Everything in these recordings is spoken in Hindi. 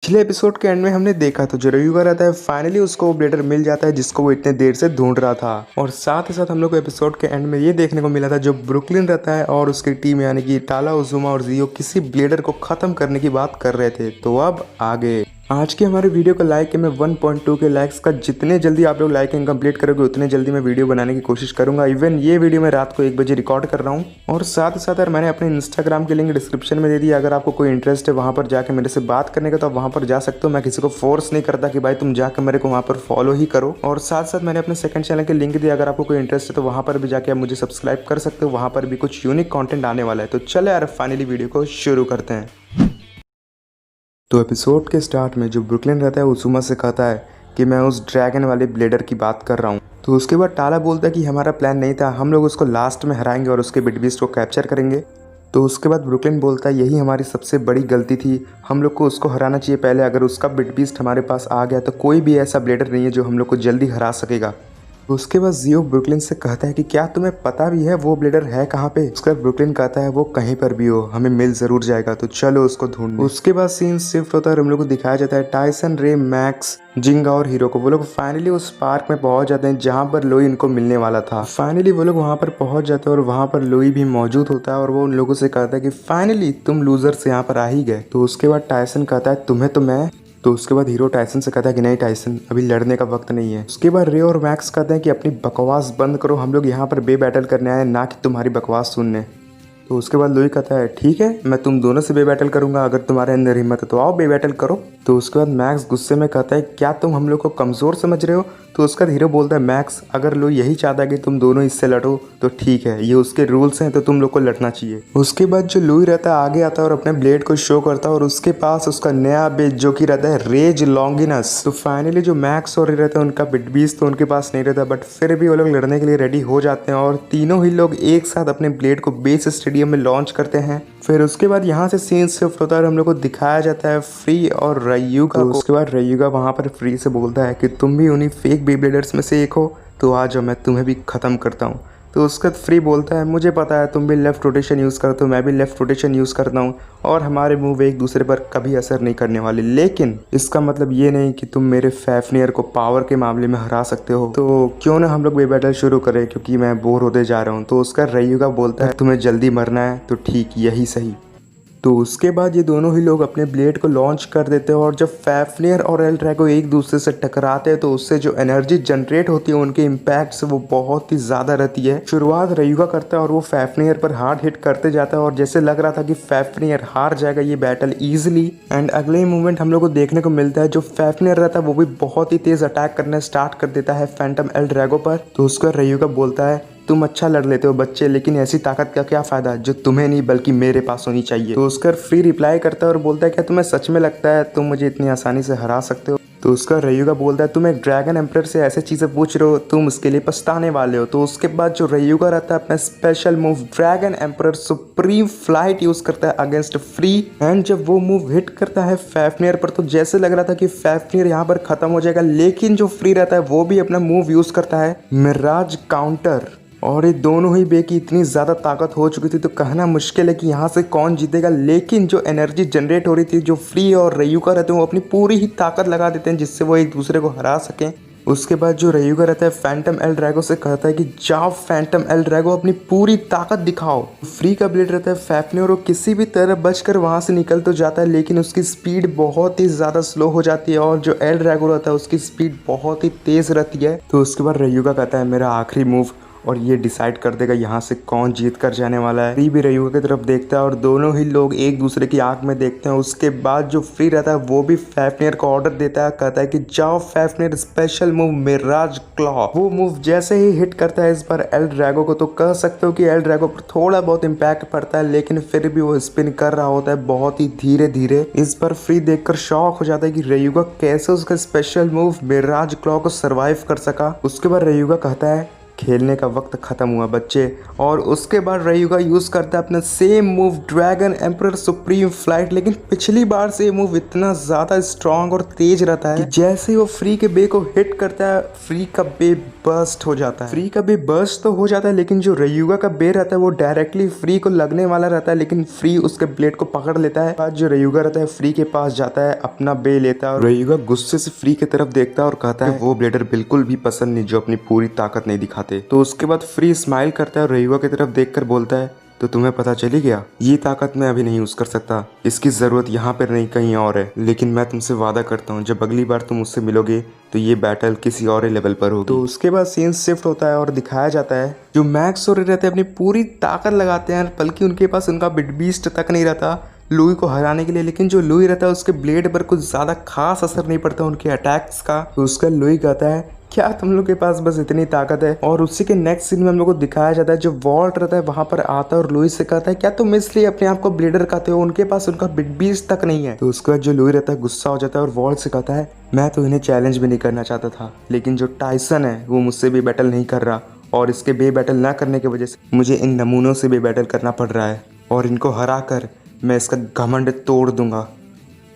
पिछले एपिसोड के एंड में हमने देखा तो जो रयुगा रहता है फाइनली उसको वो ब्लेडर मिल जाता है जिसको वो इतने देर से ढूंढ रहा था। और साथ ही साथ हम लोग को एपिसोड के एंड में ये देखने को मिला था जो ब्रुकलिन रहता है और उसकी टीम यानी कि टाला, उजुमा और जियो किसी ब्लेडर को खत्म करने की बात कर रहे थे। तो अब आगे आज की हमारे वीडियो को लाइक के मैं 1.2 के लाइक्स का जितने जल्दी आप लोग लाइक कंप्लीट करोगे उतने जल्दी मैं वीडियो बनाने की कोशिश करूंगा। इवन ये वीडियो मैं रात को 1 बजे रिकॉर्ड कर रहा हूँ। और साथ ही साथ यार मैंने अपने इंस्टाग्राम की लिंक डिस्क्रिप्शन में दे दी। अगर आपको कोई इंटरेस्ट है वहाँ पर जाकर मेरे से बात करने का तो आप वहाँ पर जा सकते हो। मैं किसी को फोर्स नहीं करता कि भाई तुम जाकर मेरे को वहाँ पर फॉलो ही करो। और साथ साथ मैंने अपने सेकंड चैनल की लिंक दी। अगर आपको कोई इंटरेस्ट है तो वहाँ पर भी जाके आप मुझे सब्सक्राइब कर सकते हो। वहाँ पर भी कुछ यूनिक कॉन्टेंट आने वाला है। तो चले यार फाइनली वीडियो को शुरू करते हैं। तो एपिसोड के स्टार्ट में जो ब्रुकलिन रहता है उजुमा से कहता है कि मैं उस ड्रैगन वाले ब्लेडर की बात कर रहा हूँ। तो उसके बाद टाला बोलता है कि हमारा प्लान नहीं था, हम लोग उसको लास्ट में हराएंगे और उसके बिटबीस्ट को कैप्चर करेंगे। तो उसके बाद ब्रुकलिन बोलता है यही हमारी सबसे बड़ी गलती थी, हम लोग को उसको हराना चाहिए पहले। अगर उसका बिटबीस्ट हमारे पास आ गया तो कोई भी ऐसा ब्लेडर नहीं है जो हम लोग को जल्दी हरा सकेगा। उसके बाद जियो ब्रुकलिन से कहता है कि क्या तुम्हें पता भी है वो ब्लेडर है कहाँ पे। उसका ब्रुकलिन कहता है वो कहीं पर भी हो हमें मिल जरूर जाएगा, तो चलो उसको ढूंढने। उसके बाद सीन शिफ्ट होता है और हम लोग को दिखाया जाता है टाइसन, रे, मैक्स, जिंगा और हीरो को। वो लोग फाइनली उस पार्क में पहुंच जाते हैं जहां पर लोई इनको मिलने वाला था। फाइनली वो लोग वहां पर पहुंच जाते हैं और वहां पर लोई भी मौजूद होता है और वो उन लोगों से कहता है कि फाइनली तुम लूजर्स यहाँ पर आ ही गए। तो उसके बाद टाइसन कहता है तुम्हें तो मैं। तो उसके बाद हीरो टाइसन से कहता है कि नहीं टाइसन अभी लड़ने का वक्त नहीं है। उसके बाद रे और मैक्स कहते हैं कि अपनी बकवास बंद करो, हम लोग यहाँ पर बे बैटल करने आए ना कि तुम्हारी बकवास सुनने। तो उसके बाद लुई कहता है ठीक है मैं तुम दोनों से बे बैटल करूंगा, अगर तुम्हारे अंदर हिम्मत है तो आओ बे बैटल करो। तो उसके बाद मैक्स गुस्से में कहता है क्या तुम हम लोग को कमज़ोर समझ रहे हो। तो उसका हीरो बोलता है मैक्स अगर लुई यही चाहता है कि तुम दोनों इससे लड़ो तो ठीक है, ये उसके रूल्स हैं तो तुम लोग को लड़ना चाहिए। उसके बाद जो लुई रहता है आगे आता है और अपने ब्लेड को शो करता है और उसके पास उसका नया बेस जो कि रहता है रेज लॉन्गिनस। तो फाइनली जो मैक्स और रहता है उनका बिटबीस्ट तो उनके पास नहीं रहता, बट फिर भी वो लोग लड़ने के लिए रेडी हो जाते हैं और तीनों ही लोग एक साथ अपने ब्लेड को बेस स्टेडियम में लॉन्च करते हैं। फिर उसके बाद यहाँ से सीन शिफ्ट होता है और हम लोग को दिखाया जाता है फ्री और रयुगा को। उसके बाद रयुगा वहाँ पर फ्री से बोलता है कि तुम भी उन्हीं फेक बेब्लेडर्स में से एक हो, तो आ जाओ मैं तुम्हें भी ख़त्म करता हूँ। तो उसका फ्री बोलता है मुझे पता है तुम भी लेफ्ट रोटेशन यूज़ करते हो, मैं भी लेफ्ट रोटेशन यूज़ करता हूँ और हमारे मूव एक दूसरे पर कभी असर नहीं करने वाले, लेकिन इसका मतलब ये नहीं कि तुम मेरे फैफनियर को पावर के मामले में हरा सकते हो। तो क्यों ना हम लोग वे बैटल शुरू करें क्योंकि मैं बोर होते जा रहा हूँ। तो उसका रयुगा बोलता है तुम्हें जल्दी मरना है तो ठीक यही सही। तो उसके बाद ये दोनों ही लोग अपने ब्लेड को लॉन्च कर देते हैं और जब फैफनियर और एल ड्रैगो एक दूसरे से टकराते हैं तो उससे जो एनर्जी जनरेट होती है उनके इम्पैक्ट से वो बहुत ही ज़्यादा रहती है। शुरुआत रयुगा करता है और वो फैफनियर पर हार्ड हिट करते जाता है और जैसे लग रहा था कि फैफनियर हार जाएगा ये बैटल ईजिली। एंड अगले ही मूवमेंट हम लोग को देखने को मिलता है जो फैफनियर रहता है वो भी बहुत ही तेज़ अटैक करना स्टार्ट कर देता है फैंटम एल ड्रैगो पर। तो उसका रयुगा बोलता है तुम अच्छा लड़ लेते हो बच्चे, लेकिन ऐसी ताकत का क्या फ़ायदा जो तुम्हें नहीं बल्कि मेरे पास होनी चाहिए। तो उसका फ्री रिप्लाई करता है और बोलता है क्या तुम्हें सच में लगता है तुम मुझे इतनी आसानी से हरा सकते हो। तो उसका रयुगा बोलता है तुम एक ड्रैगन एम्परर से ऐसे चीज़ें पूछ रहे हो, तुम उसके लिए पछताने वाले हो। तो उसके बाद जो रयुगा रहता है अपना special move dragon emperor supreme flight use करता है अगेंस्ट फ्री। एंड जब वो मूव हिट करता है फैफनियर पर तो जैसे लग रहा था कि फैफनियर यहाँ पर ख़त्म हो जाएगा, लेकिन जो फ्री रहता है वो भी अपना मूव यूज़ करता है मिराज काउंटर। और ये दोनों ही बे की इतनी ज़्यादा ताकत हो चुकी थी तो कहना मुश्किल है कि यहाँ से कौन जीतेगा। लेकिन जो एनर्जी जनरेट हो रही थी जो फ्री और रयुगा रहते हैं वो अपनी पूरी ही ताकत लगा देते हैं जिससे वो एक दूसरे को हरा सकें। उसके बाद जो रयुगा रहता है फैंटम एल ड्रैगो से कहता है कि जाओ फैंटम एल ड्रैगो अपनी पूरी ताकत दिखाओ। फ्री का ब्लेड रहता है फैफनियर और किसी भी तरह बचकर वहाँ से निकल तो जाता है लेकिन उसकी स्पीड बहुत ही ज़्यादा स्लो हो जाती है और जो एल ड्रैगो रहता है उसकी स्पीड बहुत ही तेज़ रहती है। तो उसके बाद रयुगा कहता है मेरा आखिरी मूव और ये डिसाइड कर देगा यहाँ से कौन जीत कर जाने वाला है। फ्री भी रयुगा की तरफ देखता है और दोनों ही लोग एक दूसरे की आंख में देखते हैं। उसके बाद जो फ्री रहता है वो भी फैफनियर को ऑर्डर देता है, कहता है कि जाओ फैफनियर स्पेशल मूव मिराज क्लॉ। वो मूव जैसे ही हिट करता है इस बार एल ड्रैगो को तो कह सकते हो कि एल ड्रैगो पर थोड़ा बहुत इम्पैक्ट पड़ता है, लेकिन फिर भी वो स्पिन कर रहा होता है बहुत ही धीरे धीरे। इस पर फ्री देखकर शॉक हो जाता है कि रयुगा कैसे उसका स्पेशल मूव मिराज क्लॉ को सर्वाइव कर सका। उसके बाद रयुगा कहता है खेलने का वक्त खत्म हुआ बच्चे। और उसके बाद रयुगा यूज़ करता है अपना same move dragon emperor supreme flight, लेकिन पिछली बार से ये मूव इतना ज़्यादा स्ट्रांग और तेज रहता है कि जैसे ही वो फ्री के बे को हिट करता है फ्री का बे बर्स्ट हो जाता है। फ्री का बे बर्स्ट तो हो जाता है, लेकिन जो रयुगा का बे रहता है वो डायरेक्टली फ्री को लगने वाला रहता है, लेकिन फ्री उसके ब्लेड को पकड़ लेता है। बाद जो रयुगा रहता है फ्री के पास जाता है, अपना बे लेता है और रयुगा गुस्से से फ्री की तरफ देखता है और कहता है वो ब्लेडर बिल्कुल भी पसंद नहीं जो अपनी पूरी ताकत नहीं दिखाते। तो उसके बाद फ्री स्माइल करता है और रयुगा की तरफ देखकर बोलता है तो तुम्हें पता चली गया, ये ताकत मैं अभी नहीं यूज कर सकता, इसकी जरूरत यहाँ पर नहीं कहीं और है, लेकिन मैं तुमसे वादा करता हूँ जब अगली बार तुम मुझसे मिलोगे तो ये बैटल किसी और लेवल पर होगी। तो उसके बाद सीन शिफ्ट होता है और दिखाया जाता है जो मैक्स और रे रहते हैं अपनी पूरी ताकत लगाते हैं, बल्कि उनके पास उनका बिट बीस्ट तक नहीं रहता लुई को हराने के लिए, लेकिन जो लुई रहता है उसके ब्लेड पर कुछ ज़्यादा खास असर नहीं पड़ता उनके अटैक्स का। तो उसका लुई कहता है क्या तुम लोग के पास बस इतनी ताकत है। और उसी के नेक्स्ट सीन में हम लोग को दिखाया जाता है जो वॉल्ट रहता है वहां पर आता है और लुई से कहता है क्या तुम इसलिए अपने आप को ब्लेडर कहते हो, उनके पास उनका बिट बीस्ट तक नहीं है। तो उसके बाद जो लुई रहता है गुस्सा हो जाता है और वॉल्ट से कहता है मैं तो इन्हें चैलेंज भी नहीं करना चाहता था, लेकिन जो टाइसन है वो मुझसे भी बैटल नहीं कर रहा और इसके बे बैटल ना करने की वजह से मुझे इन नमूनों से भी बैटल करना पड़ रहा है और इनको हरा कर मैं इसका घमंड तोड़ दूंगा।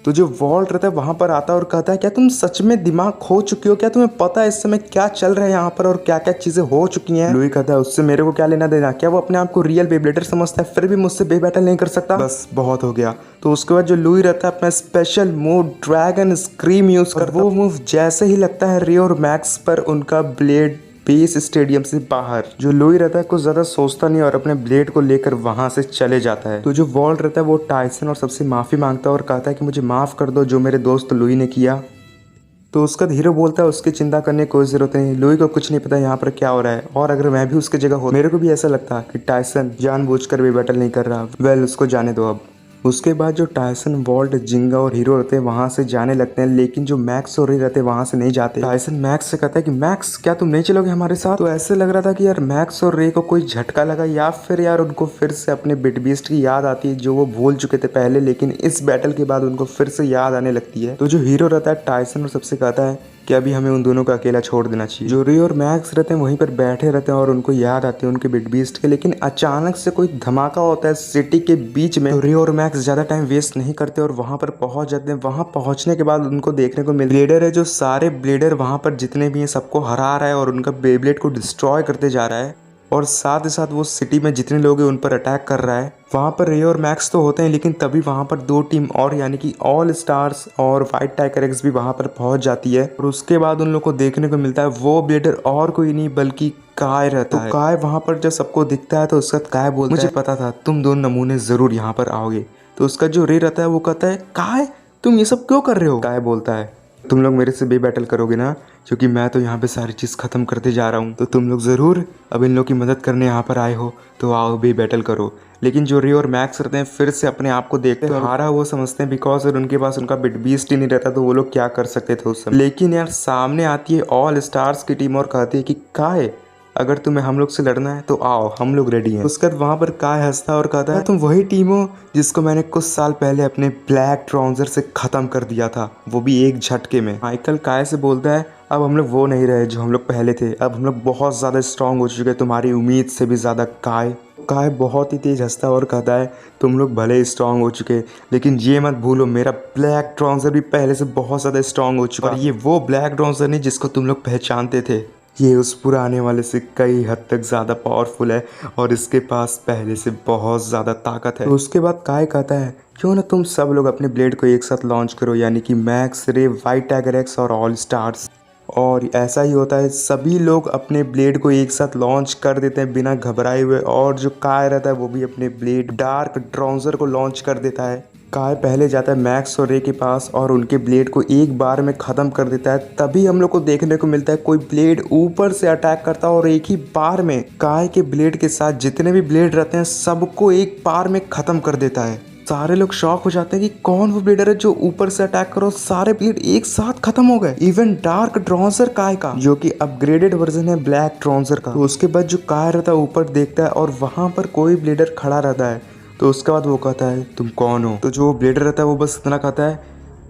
तो जो वॉल्ट रहता है वहां पर आता है और कहता है क्या तुम सच में दिमाग खो चुकी हो, क्या तुम्हें पता है इस समय क्या चल रहा है यहाँ पर और क्या क्या चीजें हो चुकी हैं। लुई कहता है उससे मेरे को क्या लेना देना, क्या वो अपने आप को रियल बेब्लेडर समझता है फिर भी मुझसे बे बैटल नहीं कर सकता, बस बहुत हो गया। तो उसके बाद जो लुई रहता है अपना special move dragon scream use करता है। वो मूव जैसे ही लगता है रे और मैक्स पर उनका ब्लेड बेस स्टेडियम से बाहर, जो लुई रहता है कुछ ज्यादा सोचता नहीं और अपने ब्लेड को लेकर वहां से चले जाता है। तो जो वॉल्ट रहता है वो टाइसन और सबसे माफी मांगता है और कहता है कि मुझे माफ कर दो जो मेरे दोस्त लुई ने किया। तो उसका हीरो बोलता है उसकी चिंता करने की कोई जरूरत नहीं, लुई को कुछ नहीं पता यहाँ पर क्या हो रहा है, और अगर मैं भी उसकी जगह हो मेरे को भी ऐसा लगता कि टाइसन जानबूझकर भी बैटल नहीं कर रहा। वेल उसको जाने दो अब। उसके बाद जो टाइसन वॉल्ट जिंगा और हीरो रहते हैं वहां से जाने लगते हैं, लेकिन जो मैक्स और रे रहते हैं वहां से नहीं जाते। टाइसन मैक्स से कहता है कि मैक्स क्या तुम नहीं चलोगे हमारे साथ। तो ऐसे लग रहा था कि यार मैक्स और रे को कोई झटका लगा या फिर यार उनको फिर से अपने बिट बीस्ट की याद आती है जो वो भूल चुके थे पहले, लेकिन इस बैटल के बाद उनको फिर से याद आने लगती है। तो जो हीरो रहता है टाइसन और सबसे कहता है कि अभी हमें उन दोनों को अकेला छोड़ देना चाहिए। जो रे और मैक्स रहते हैं वहीं पर बैठे रहते हैं और उनको याद आती है उनके बिट बीस्ट के, लेकिन अचानक से कोई धमाका होता है सिटी के बीच में। तो रे और मैक्स ज्यादा टाइम वेस्ट नहीं करते और वहां पर पहुंच जाते हैं। वहां पहुंचने के बाद उनको देखने को ब्लेडर है जो सारे ब्लेडर वहां पर जितने भी हैं सबको हरा रहा है और उनका बेब्लेड को डिस्ट्रॉय करते जा रहा है, और साथ ही साथ वो सिटी में जितने लोग हैं उन पर अटैक कर रहा है। वहाँ पर रे और मैक्स तो होते हैं, लेकिन तभी वहाँ पर दो टीम और यानी कि ऑल स्टार्स और व्हाइट टाइगर एक्स भी वहाँ पर पहुँच जाती है। और उसके बाद उन लोग को देखने को मिलता है वो ब्लेडर और कोई नहीं बल्कि काय रहता है। काय वहाँ पर जब सबको दिखता है तो उसका काय बोलता है मुझे पता था तुम दो नमूने जरूर यहाँ पर आओगे। तो उसका जो रे रहता है वो कहता है काय तुम ये सब क्यों कर रहे हो। काय बोलता है तुम लोग मेरे से बे बैटल करोगे ना, क्योंकि मैं तो यहाँ पे सारी चीज़ ख़त्म करते जा रहा हूँ, तो तुम लोग ज़रूर अब इन लोग की मदद करने यहाँ पर आए हो तो आओ बे बैटल करो। लेकिन जो रे और मैक्स रहते हैं फिर से अपने आप को देखते हैं हारा वो समझते हैं, बिकॉज अगर उनके पास उनका बिट बीस्ट ही नहीं रहता तो वो लोग क्या कर सकते थे उस समय। लेकिन यार सामने आती है ऑल स्टार्स की टीम और कहती है कि काय अगर तुम्हें हम लोग से लड़ना है तो आओ हम लोग रेडी हैं। उसके बाद वहाँ पर काय हंसता और कहता है तुम वही टीम हो जिसको मैंने कुछ साल पहले अपने ब्लैक ट्राउजर से ख़त्म कर दिया था, वो भी एक झटके में। माइकल काय से बोलता है अब हम लोग वो नहीं रहे जो हम लोग पहले थे, अब हम लोग बहुत ज़्यादा स्ट्रांग हो चुके हैं तुम्हारी उम्मीद से भी ज़्यादा। काय बहुत ही तेज हंसता और कहता है तुम लोग भले ही स्ट्रांग हो चुके लेकिन ये मत भूलो मेरा ब्लैक ट्राउजर भी पहले से बहुत ज़्यादा स्ट्रांग हो चुका, और ये वो ब्लैक ट्राउजर नहीं जिसको तुम लोग पहचानते थे, ये उस पुराने वाले से कई हद तक ज़्यादा पावरफुल है और इसके पास पहले से बहुत ज़्यादा ताकत है। तो उसके बाद काय कहता है क्यों ना तुम सब लोग अपने ब्लेड को एक साथ लॉन्च करो, यानी कि मैक्स, रे, व्हाइट टाइगर एक्स और ऑल स्टार्स। और ऐसा ही होता है, सभी लोग अपने ब्लेड को एक साथ लॉन्च कर देते हैं बिना घबराए हुए, और जो काय रहता है वो भी अपने ब्लेड डार्क ट्राउजर को लॉन्च कर देता है। काय पहले जाता है मैक्स और रे के पास और उनके ब्लेड को एक बार में ख़त्म कर देता है। तभी हम लोग को देखने को मिलता है कोई ब्लेड ऊपर से अटैक करता है और एक ही बार में काय के ब्लेड के साथ जितने भी ब्लेड रहते हैं सबको एक बार में ख़त्म कर देता है। सारे लोग शॉक हो जाते हैं कि कौन वो ब्लेडर है जो ऊपर से अटैक करो सारे ब्लेड एक साथ खत्म हो गए, इवन डार्क ट्राउजर काय का जो कि अपग्रेडेड वर्जन है ब्लैक ट्राउजर का। तो उसके बाद जो काय रहता है ऊपर देखता है और वहां पर कोई ब्लेडर खड़ा रहता है। तो उसके बाद वो कहता है तुम कौन हो। तो जो ब्लेडर रहता है वो बस इतना कहता है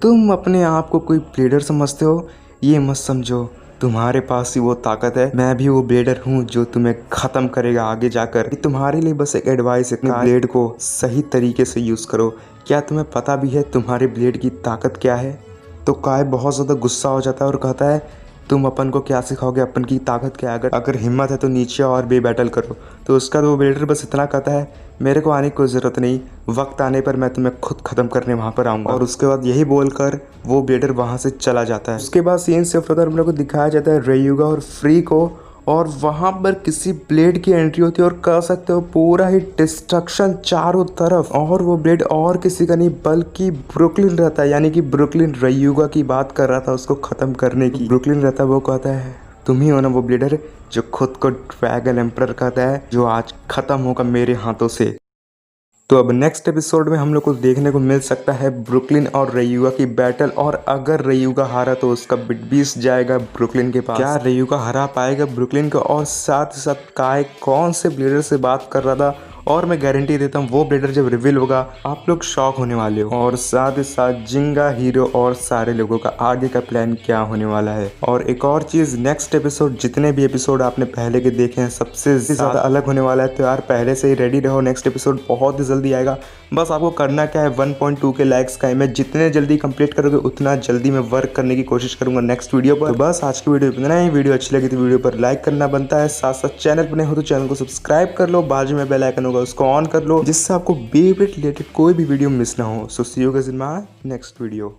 तुम अपने आप को कोई ब्लेडर समझते हो, ये मत समझो तुम्हारे पास ही वो ताकत है, मैं भी वो ब्लेडर हूँ जो तुम्हें खत्म करेगा आगे जाकर। तुम्हारे लिए बस एक एडवाइस है, अपने ब्लेड को सही तरीके से यूज करो। क्या तुम्हें पता भी है तुम्हारे ब्लेड की ताकत क्या है? तो काय बहुत ज्यादा गुस्सा हो जाता है और कहता है तुम अपन को क्या सिखाओगे, अपन की ताकत क्या है? अगर हिम्मत है तो नीचे और बे बैटल करो। तो उसका वो ब्लेडर बस इतना कहता है मेरे को आने की कोई ज़रूरत नहीं, वक्त आने पर मैं तुम्हें खुद ख़त्म करने वहाँ पर आऊँगा। और उसके बाद यही बोलकर वो ब्लेडर वहाँ से चला जाता है। उसके बाद सीन शिफ्ट होकर हम लोग को दिखाया जाता है रेयुगा और फ्री को, और वहाँ पर किसी ब्लेड की एंट्री होती है और कह सकते हो पूरा ही डिस्ट्रक्शन चारों तरफ। और वो ब्लेड और किसी का नहीं बल्कि ब्रुकलिन रहता है, यानी कि ब्रुकलिन रेयुगा की बात कर रहा था उसको ख़त्म करने की। ब्रुकलिन रहता है, वो कहता है तुम ही हो ना वो ब्लेडर जो खुद को ड्रैगन एम्परर कहता है, जो आज खत्म होगा मेरे हाथों से। तो अब नेक्स्ट एपिसोड में हम लोग को देखने को मिल सकता है ब्रुकलिन और रेयुगा की बैटल, और अगर रेयुगा हारा तो उसका बिटबीस्ट जाएगा ब्रुकलिन के पास। क्या रेयुगा हरा पाएगा ब्रुकलिन को? और साथ ही साथ काय कौन से ब्लेडर से बात कर रहा था, और मैं गारंटी देता हूँ वो ब्लेडर जब रिवील होगा आप लोग शॉक होने वाले हो। और साथ ही साथ जिंगा, हीरो और सारे लोगों का आगे का प्लान क्या होने वाला है। और एक और चीज, नेक्स्ट एपिसोड जितने भी एपिसोड आपने पहले के देखे हैं सबसे ज्यादा अलग होने वाला है। तो यार पहले से ही रेडी रहो, नेक्स्ट एपिसोड बहुत ही जल्दी आएगा। बस आपको करना क्या है, 1.2 के लाइक्स का है। मैं जितने जल्दी कंप्लीट करोगे उतना जल्दी मैं वर्क करने की कोशिश करूंगा नेक्स्ट वीडियो पर। तो बस आज की वीडियो इतना ही। वीडियो अच्छी लगी तो वीडियो पर लाइक करना बनता है, साथ साथ चैनल पर नए हो तो चैनल को सब्सक्राइब कर लो, बाजू में बेल आइकन होगा उसको ऑन कर लो, जिससे आपको बेबी रिलेटेड कोई भी वीडियो मिस ना हो। So see you guys in my next video.